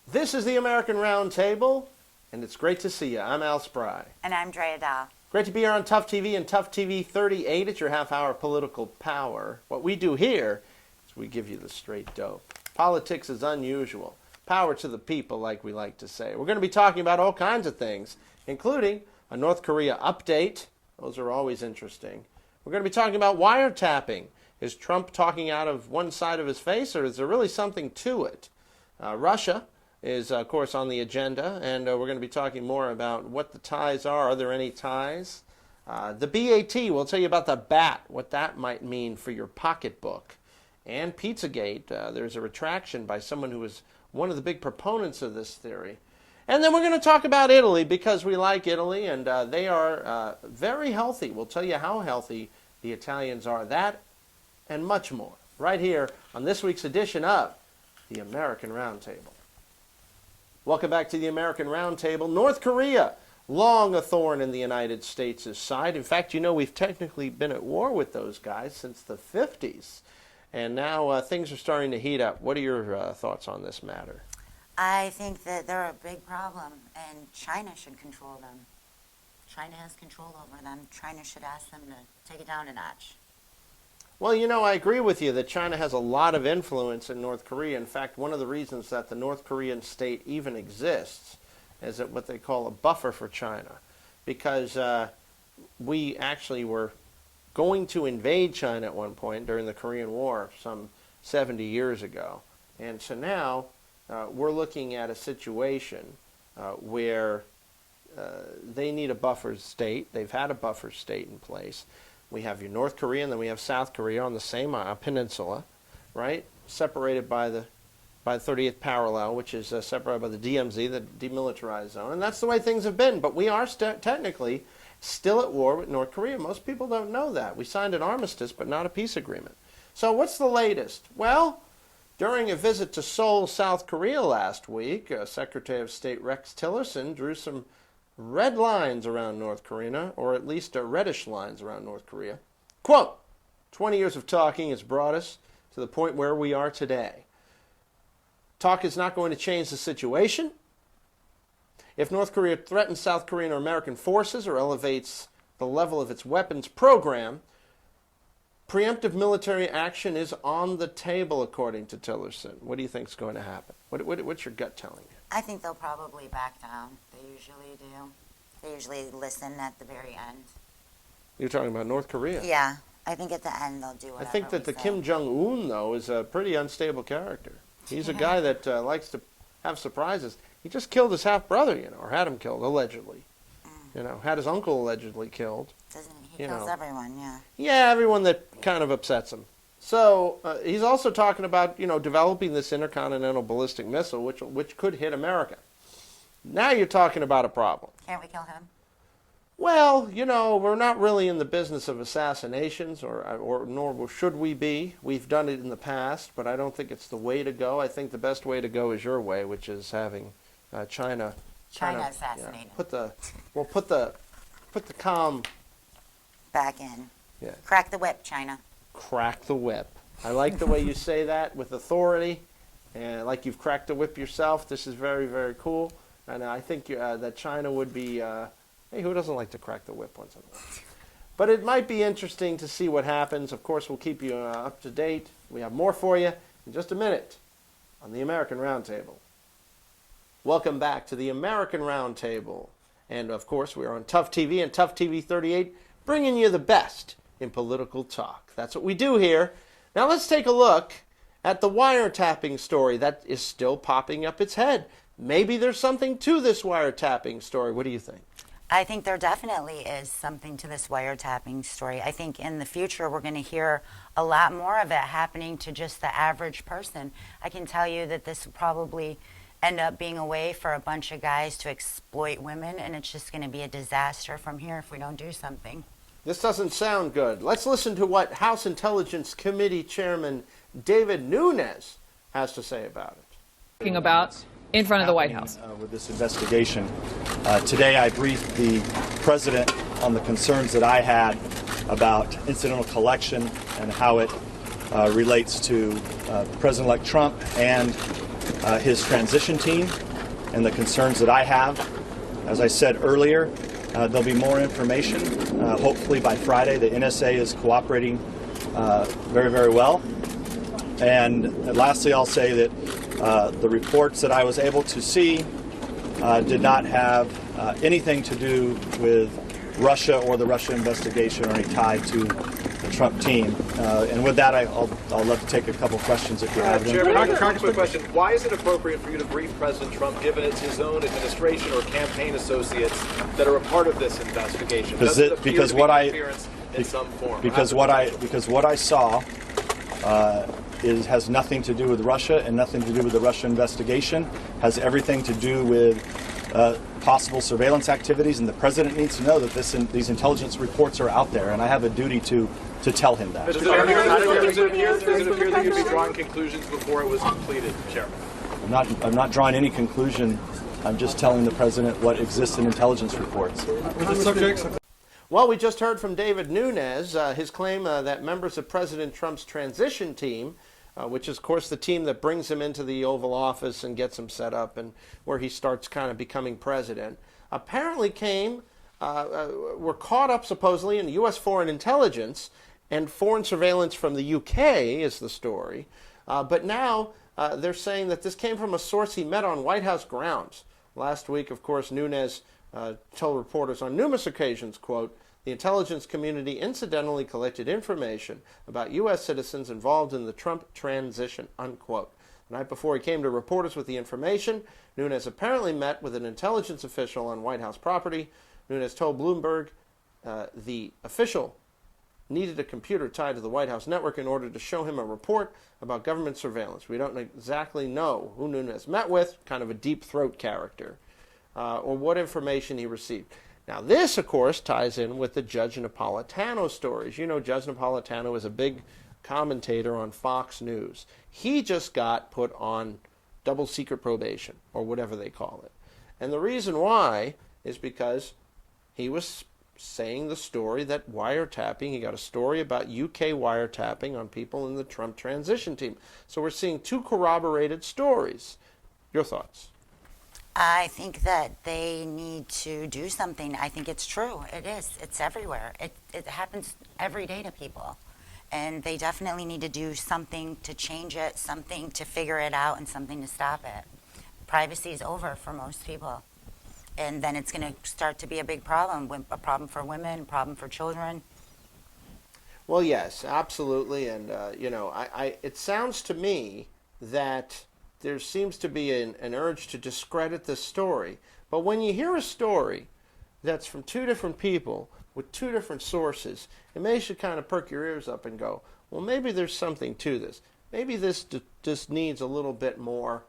This is the American Roundtable, and it's great to see you. I'm Al Spry. And I'm Drea Dahl. Great to be here on Tough TV and Tough TV 38. It's your half-hour political power. What we do here is we give you the straight dope. Politics is unusual. Power to the people, like we like to say. We're going to be talking about all kinds of things, including a North Korea update. Those are always interesting. We're going to be talking about wiretapping. Is Trump talking out of one side of his face, or is there really something to it? Russia is, of course, on the agenda, and we're going to be talking more about what the ties are. Are there any ties? The BAT, we'll tell you about the BAT, what that might mean for your pocketbook. And Pizzagate, there's a retraction by someone who was one of the big proponents of this theory. And then we're going to talk about Italy, because we like Italy, and they are very healthy. We'll tell you how healthy the Italians are. That and much more, right here on this week's edition of the American Roundtable. Welcome back to the American Roundtable. North Korea, long a thorn in the United States' side. In fact, you know, we've technically been at war with those guys since the 50s. And now things are starting to heat up. What are your thoughts on this matter? I think that they're a big problem, and China should control them. China has control over them. China should ask them to take it down a notch. Well, you know, I agree with you that China has a lot of influence in North Korea. In fact, one of the reasons that the North Korean state even exists is that what they call a buffer for China. Because we actually were going to invade China at one point during the Korean War some 70 years ago. And so now we're looking at a situation where they need a buffer state. They've had a buffer state in place. We have your North Korea, and then we have South Korea on the same peninsula, right? Separated by the 30th parallel, which is separated by the DMZ, the demilitarized zone. And that's the way things have been. But we are technically still at war with North Korea. Most people don't know that. We signed an armistice, but not a peace agreement. So what's the latest? Well, during a visit to Seoul, South Korea last week, Secretary of State Rex Tillerson drew some red lines around North Korea, or at least reddish lines around North Korea. Quote, 20 years of talking has brought us to the point where we are today. Talk is not going to change the situation. If North Korea threatens South Korean or American forces or elevates the level of its weapons program, preemptive military action is on the table, according to Tillerson. What do you think is going to happen? What's your gut telling you? I think they'll probably back down. They usually do. They usually listen at the very end. You're talking about North Korea? Yeah. I think at the end they'll do whatever I think that the say. Kim Jong-un, though, is a pretty unstable character. He's a guy that likes to have surprises. He just killed his half-brother, you know, or had him killed, allegedly. You know, had his uncle allegedly killed. Doesn't he? He kills everyone, yeah. Yeah, everyone that kind of upsets him. So he's also talking about, you know, developing this intercontinental ballistic missile, which could hit America. Now you're talking about a problem. Can't we kill him? Well, you know, we're not really in the business of assassinations, nor should we be. We've done it in the past, but I don't think it's the way to go. I think the best way to go is your way, which is having China assassinate him. Put the calm back in. Yeah. Crack the whip, China. Crack the whip. I like the way you say that with authority, and like you've cracked the whip yourself. This is very, very cool, and I think that China would be. Hey, who doesn't like to crack the whip once in a while? But it might be interesting to see what happens. Of course, we'll keep you up to date. We have more for you in just a minute on the American Roundtable. Welcome back to the American Roundtable. And, of course, we're on Tough TV and Tough TV 38, bringing you the best in political talk. That's what we do here. Now let's take a look at the wiretapping story that is still popping up its head. Maybe there's something to this wiretapping story. What do you think? I think there definitely is something to this wiretapping story. I think in the future we're going to hear a lot more of it happening to just the average person. I can tell you that this will probably end up being a way for a bunch of guys to exploit women, and it's just going to be a disaster from here if we don't do something. This doesn't sound good. Let's listen to what House Intelligence Committee Chairman David Nunes has to say about it. Talking about in front of the White House. With this investigation. Today I briefed the president on the concerns that I had about incidental collection and how it relates to President-elect Trump and his transition team and the concerns that I have. As I said earlier, there'll be more information. Hopefully by Friday, the NSA is cooperating very, very well. And lastly, I'll say that the reports that I was able to see did not have anything to do with Russia or the Russia investigation or any tie to the Trump team. And with that, I'll love to take a couple questions if you have them. Chairman, quick question. Why is it appropriate for you to brief President Trump, given it's his own administration or campaign associates that are a part of this investigation? Because what I in some form. Because what I saw has nothing to do with Russia and nothing to do with the Russia investigation. Has everything to do with possible surveillance activities, and the president needs to know that these intelligence reports are out there, and I have a duty to tell him that. Does it appear that you'd be drawing conclusions before it was completed, Chairman? I'm not drawing any conclusion. I'm just telling the president what exists in intelligence reports. Well, we just heard from David Nunes, his claim that members of President Trump's transition team, which is, of course, the team that brings him into the Oval Office and gets him set up and where he starts kind of becoming president, apparently were caught up supposedly in U.S. foreign intelligence and foreign surveillance from the U.K. is the story. But now they're saying that this came from a source he met on White House grounds. Last week, of course, Nunes told reporters on numerous occasions, quote, "The intelligence community incidentally collected information about U.S. citizens involved in the Trump transition," unquote. The night before he came to reporters with the information, Nunes apparently met with an intelligence official on White House property. Nunes told Bloomberg the official needed a computer tied to the White House network in order to show him a report about government surveillance. We don't exactly know who Nunes met with, kind of a deep throat character, or what information he received. Now, this, of course, ties in with the Judge Napolitano stories. You know, Judge Napolitano is a big commentator on Fox News. He just got put on double secret probation, or whatever they call it. And the reason why is because he was saying the story that wiretapping, he got a story about UK wiretapping on people in the Trump transition team. So we're seeing two corroborated stories. Your thoughts? I think that they need to do something. I think it's true. It is. It's everywhere. It happens every day to people. And they definitely need to do something to change it, something to figure it out, and something to stop it. Privacy is over for most people. And then it's going to start to be a big problem, a problem for women, a problem for children. Well, yes, absolutely. And, it sounds to me that there seems to be an urge to discredit this story. But when you hear a story that's from two different people with two different sources, it makes you kind of perk your ears up and go, well, maybe there's something to this. Maybe this just needs a little bit more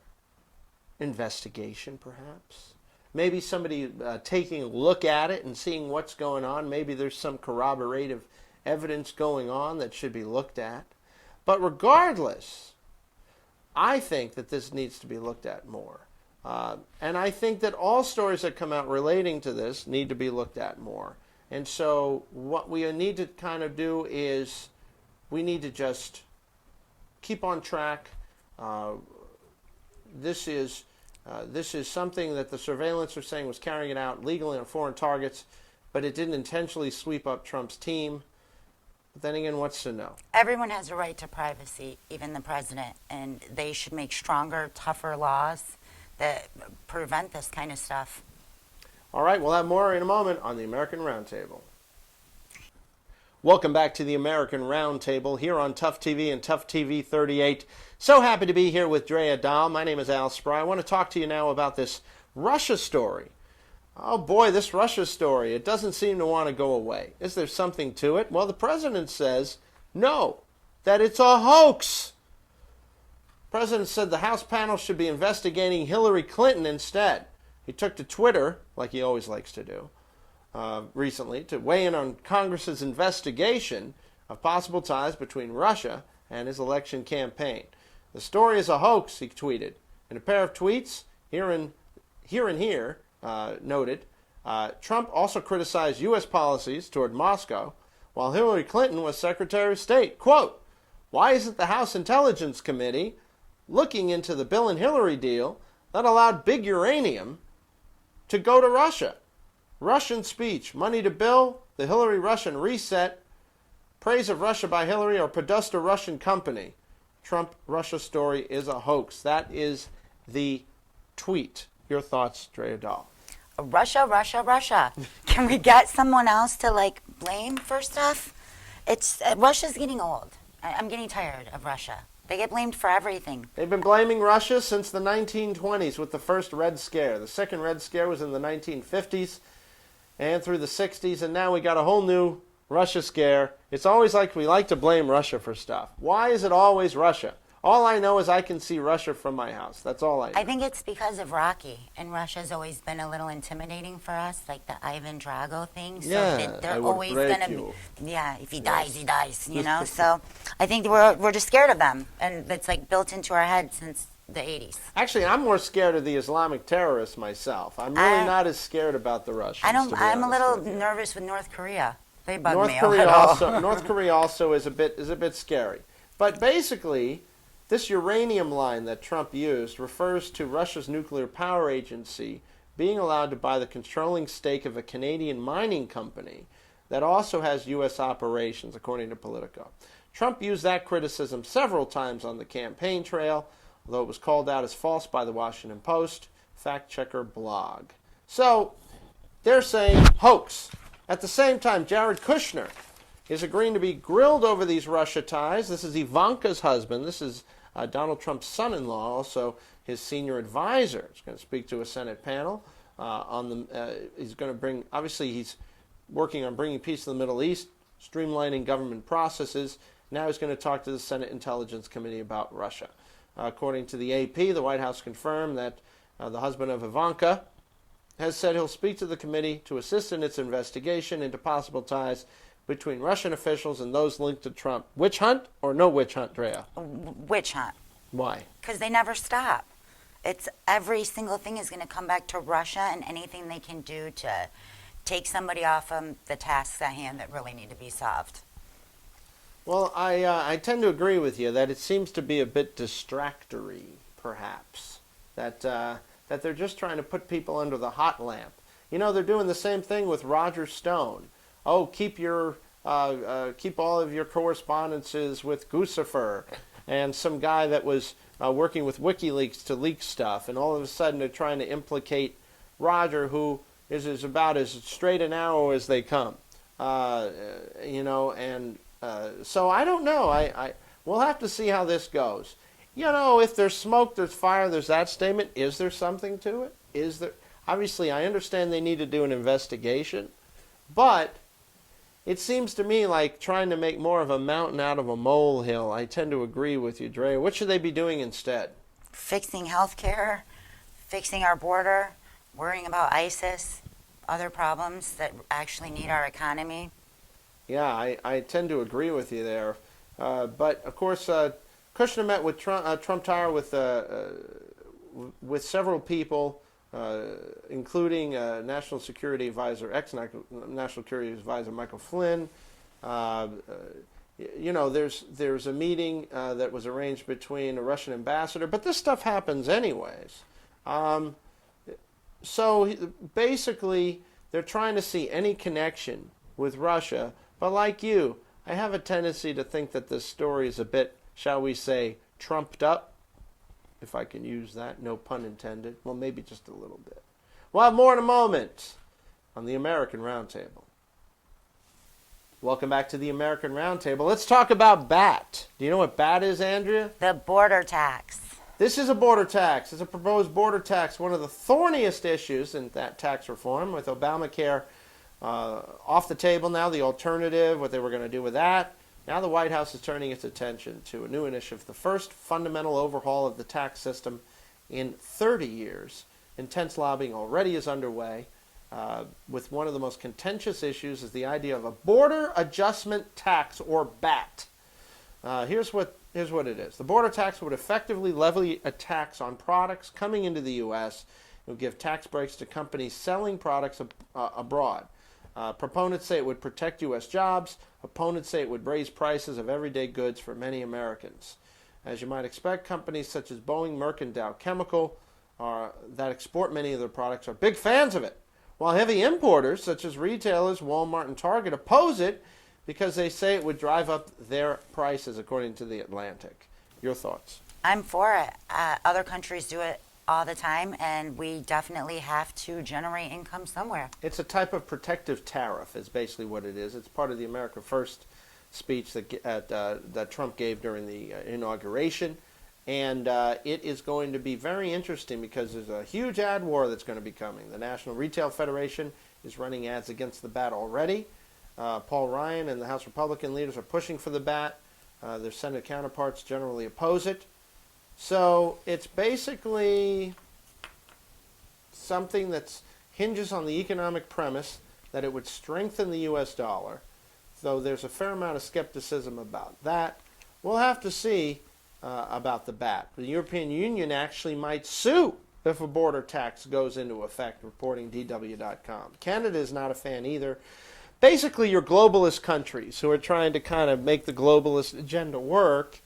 investigation, perhaps. Maybe somebody taking a look at it and seeing what's going on. Maybe there's some corroborative evidence going on that should be looked at. But regardless, I think that this needs to be looked at more. And I think that all stories that come out relating to this need to be looked at more. And so what we need to kind of do is we need to just keep on track. This is something that the surveillance are saying was carrying it out legally on foreign targets, but it didn't intentionally sweep up Trump's team. But then again, what's to know? Everyone has a right to privacy, even the president, and they should make stronger, tougher laws that prevent this kind of stuff. All right, we'll have more in a moment on the American Roundtable. Welcome back to the American Roundtable here on Tough TV and Tough TV 38. So happy to be here with Drea Dahl. My name is Al Spry. I want to talk to you now about this Russia story. Oh boy, this Russia story, it doesn't seem to want to go away. Is there something to it? Well, the president says no, that it's a hoax. The president said the House panel should be investigating Hillary Clinton instead. He took to Twitter, like he always likes to do, recently, to weigh in on Congress's investigation of possible ties between Russia and his election campaign. The story is a hoax, he tweeted. In a pair of tweets, here and here, noted, Trump also criticized U.S. policies toward Moscow, while Hillary Clinton was Secretary of State. Quote, why isn't the House Intelligence Committee looking into the Bill and Hillary deal that allowed big uranium to go to Russia? Russian speech, money to Bill, the Hillary Russian reset, praise of Russia by Hillary, or Podesta Russian company. Trump Russia story is a hoax. That is the tweet. Your thoughts, Drea Dahl? Russia, Russia, Russia. Can we get someone else to like blame for stuff? It's Russia's getting old. I'm getting tired of Russia. They get blamed for everything. They've been blaming Russia since the 1920s with the first Red Scare. The second Red Scare was in the 1950s and through the 60s, and now we got a whole new Russia scare. It's always like we like to blame Russia for stuff. Why is it always Russia? All I know is I can see Russia from my house. That's all I know. I think it's because of Rocky, and Russia's always been a little intimidating for us, like the Ivan Drago thing. So Yeah, they're I would always break gonna you. be, yeah, if he dies, he dies, you know? So I think we're just scared of them, and it's like built into our head since the 80s. Actually, I'm more scared of the Islamic terrorists myself. I'm really not as scared about the Russians. to be I'm a honest little with you. nervous with North Korea. They bug North me Korea a little. also North Korea also is a bit scary. But basically, this uranium line that Trump used refers to Russia's nuclear power agency being allowed to buy the controlling stake of a Canadian mining company that also has U.S. operations, according to Politico. Trump used that criticism several times on the campaign trail, although it was called out as false by the Washington Post fact-checker blog. So, they're saying hoax. At the same time, Jared Kushner is agreeing to be grilled over these Russia ties. This is Ivanka's husband. This is Donald Trump's son-in-law, also his senior advisor. He's going to speak to a Senate panel on the. He's going to bring. Obviously, he's working on bringing peace to the Middle East, streamlining government processes. Now he's going to talk to the Senate Intelligence Committee about Russia. According to the AP, the White House confirmed that the husband of Ivanka has said he'll speak to the committee to assist in its investigation into possible ties between Russian officials and those linked to Trump. Witch hunt or no witch hunt, Drea? Witch hunt. Why? Because they never stop. It's every single thing is going to come back to Russia, and anything they can do to take somebody off the tasks at hand that really need to be solved. Well, I tend to agree with you that it seems to be a bit distractory, perhaps. That they're just trying to put people under the hot lamp. You know, they're doing the same thing with Roger Stone. Oh, keep all of your correspondences with Guccifer, and some guy that was working with WikiLeaks to leak stuff, and all of a sudden they're trying to implicate Roger, who is about as straight and narrow as they come. You know, and so I don't know. We'll have to see how this goes. You know, if there's smoke, there's fire. There's that statement. Is there something to it? Is there? Obviously, I understand they need to do an investigation, but it seems to me like trying to make more of a mountain out of a molehill. I tend to agree with you, Dre. What should they be doing instead? Fixing healthcare, fixing our border, worrying about ISIS, other problems that actually need our economy. Yeah, I tend to agree with you there. But, of course, Kushner met with Trump Tower with several people, including National Security Advisor, ex-National Security Advisor Michael Flynn. You know, there's a meeting that was arranged between a Russian ambassador, but this stuff happens anyways. So basically, they're trying to see any connection with Russia. But like you, I have a tendency to think that this story is a bit, shall we say, trumped up, if I can use that, no pun intended. Well, maybe just a little bit. We'll have more in a moment on the American Roundtable. Welcome back to the American Roundtable. Let's talk about BAT. Do you know what BAT is, Andrea? The border tax. This is a border tax. It's a proposed border tax, one of the thorniest issues in that tax reform, with Obamacare off the table now, the alternative, what they were going to do with that. Now the White House is turning its attention to a new initiative, the first fundamental overhaul of the tax system in 30 years. Intense lobbying already is underway, with one of the most contentious issues is the idea of a border adjustment tax, or BAT. Here's what it is. The border tax would effectively levy a tax on products coming into the U.S. It would give tax breaks to companies selling products abroad. Proponents say it would protect U.S. jobs, Opponents say it would raise prices of everyday goods for many Americans. As you might expect, companies such as Boeing, Merck, and Dow Chemical that export many of their products are big fans of it, while heavy importers such as retailers, Walmart, and Target oppose it because they say it would drive up their prices, according to The Atlantic. Your thoughts? I'm for it. Other countries do it all the time, and we definitely have to generate income somewhere. It's a type of protective tariff is basically what it is. It's part of the America First speech that Trump gave during the inauguration. And it is going to be very interesting because there's a huge ad war that's going to be coming. The National Retail Federation is running ads against the bat already. Paul Ryan and the House Republican leaders are pushing for the bat. Their Senate counterparts generally oppose it. So it's basically something that hinges on the economic premise that it would strengthen the U.S. dollar, though there's a fair amount of skepticism about that. We'll have to see about the bat. The European Union actually might sue if a border tax goes into effect, reporting DW.com. Canada is not a fan either. Basically, your globalist countries who are trying to kind of make the globalist agenda work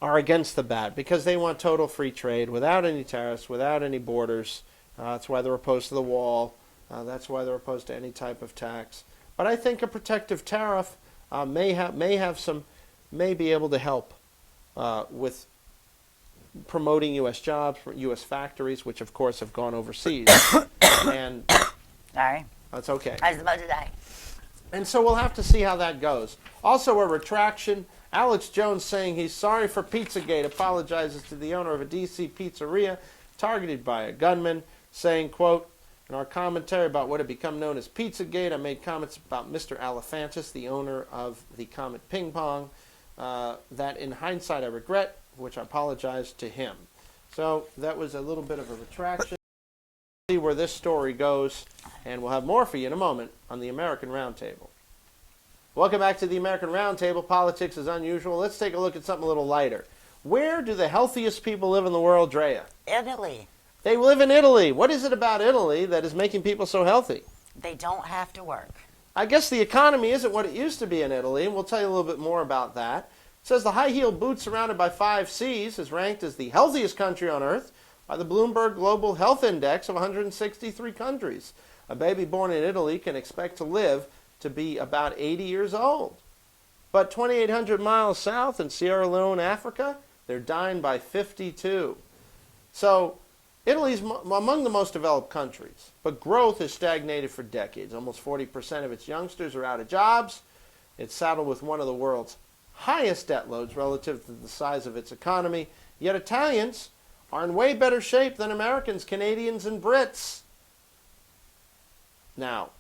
are against the bat because they want total free trade without any tariffs, without any borders. That's why they're opposed to the wall. That's why they're opposed to any type of tax. But I think a protective tariff may be able to help with promoting U.S. jobs, U.S. factories, which of course have gone overseas. And Sorry, that's okay. I was about to die. And so we'll have to see how that goes. Also, a retraction. Alex Jones saying he's sorry for Pizzagate, apologizes to the owner of a D.C. pizzeria targeted by a gunman, saying, quote, in our commentary about what had become known as Pizzagate, I made comments about Mr. Alefantis, the owner of the Comet Ping Pong, that in hindsight I regret, which I apologize to him. So that was a little bit of a retraction. See where this story goes, and we'll have more for you in a moment on the American Roundtable. Welcome back to the American Roundtable. Politics is unusual. Let's take a look at something a little lighter. Where do the healthiest people live in the world, Drea? Italy. They live in Italy. What is it about Italy that is making people so healthy? They don't have to work. I guess the economy isn't what it used to be in Italy, and we'll tell you a little bit more about that. It says the high-heeled boot surrounded by 5 Cs is ranked as the healthiest country on earth by the Bloomberg Global Health Index of 163 countries. A baby born in Italy can expect to live to be about 80 years old. But 2,800 miles south in Sierra Leone, Africa, they're dying by 52. So Italy's among the most developed countries, but growth has stagnated for decades. Almost 40% of its youngsters are out of jobs. It's saddled with one of the world's highest debt loads relative to the size of its economy. Yet Italians are in way better shape than Americans, Canadians, and Brits. Now,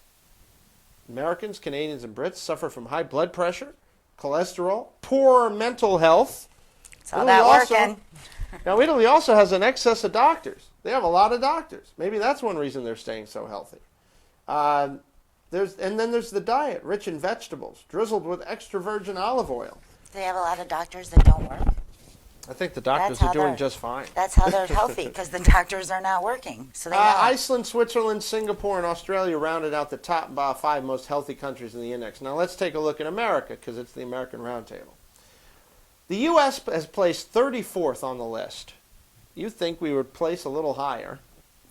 Americans, Canadians, and Brits suffer from high blood pressure, cholesterol, poor mental health. Saw that working. Now, Italy also has an excess of doctors. They have a lot of doctors. Maybe that's one reason they're staying so healthy. Then there's the diet, rich in vegetables, drizzled with extra virgin olive oil. They have a lot of doctors that don't work. I think the doctors That's are how doing they're- just fine. That's how they're healthy, because the doctors are not working. So they know. Iceland, Switzerland, Singapore, and Australia rounded out the top 5 most healthy countries in the index. Now let's take a look at America, because it's the American Roundtable. The U.S. has placed 34th on the list. You'd think we would place a little higher,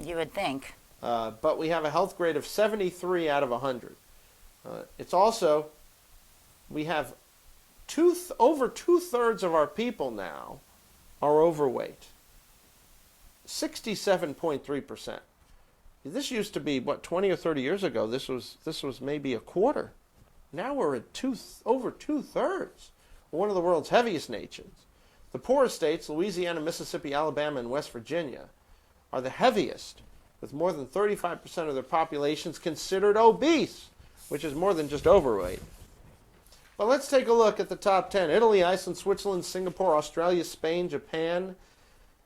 You would think. but we have a health grade of 73 out of 100. It's also, we have over 2/3 of our people now are overweight. 67.3%. This used to be, 20 or 30 years ago, this was maybe a quarter. Now we're at over 2/3. One of the world's heaviest nations. The poorest states, Louisiana, Mississippi, Alabama, and West Virginia, are the heaviest, with more than 35% of their populations considered obese, which is more than just overweight. But let's take a look at the top 10. Italy, Iceland, Switzerland, Singapore, Australia, Spain, Japan,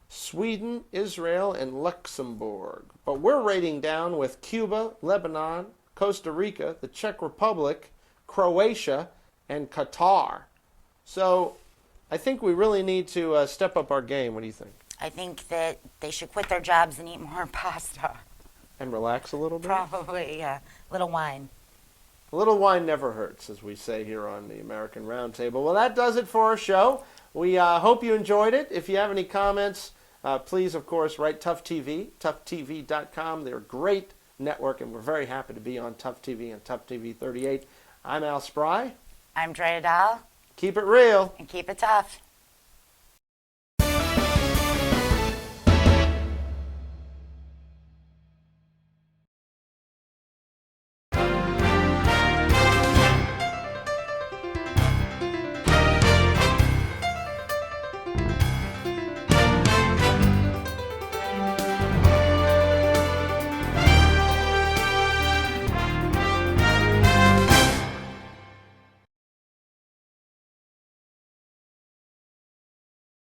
Sweden, Israel, and Luxembourg. But we're rating down with Cuba, Lebanon, Costa Rica, the Czech Republic, Croatia, and Qatar. So I think we really need to step up our game. What do you think? I think that they should quit their jobs and eat more pasta. And relax a little bit? Probably a little wine. A little wine never hurts, as we say here on the American Roundtable. Well, that does it for our show. We hope you enjoyed it. If you have any comments, please, of course, write Tough TV, toughtv.com. They're a great network, and we're very happy to be on Tough TV and Tough TV 38. I'm Al Spry. I'm Drea Dahl, Keep it real. and keep it tough.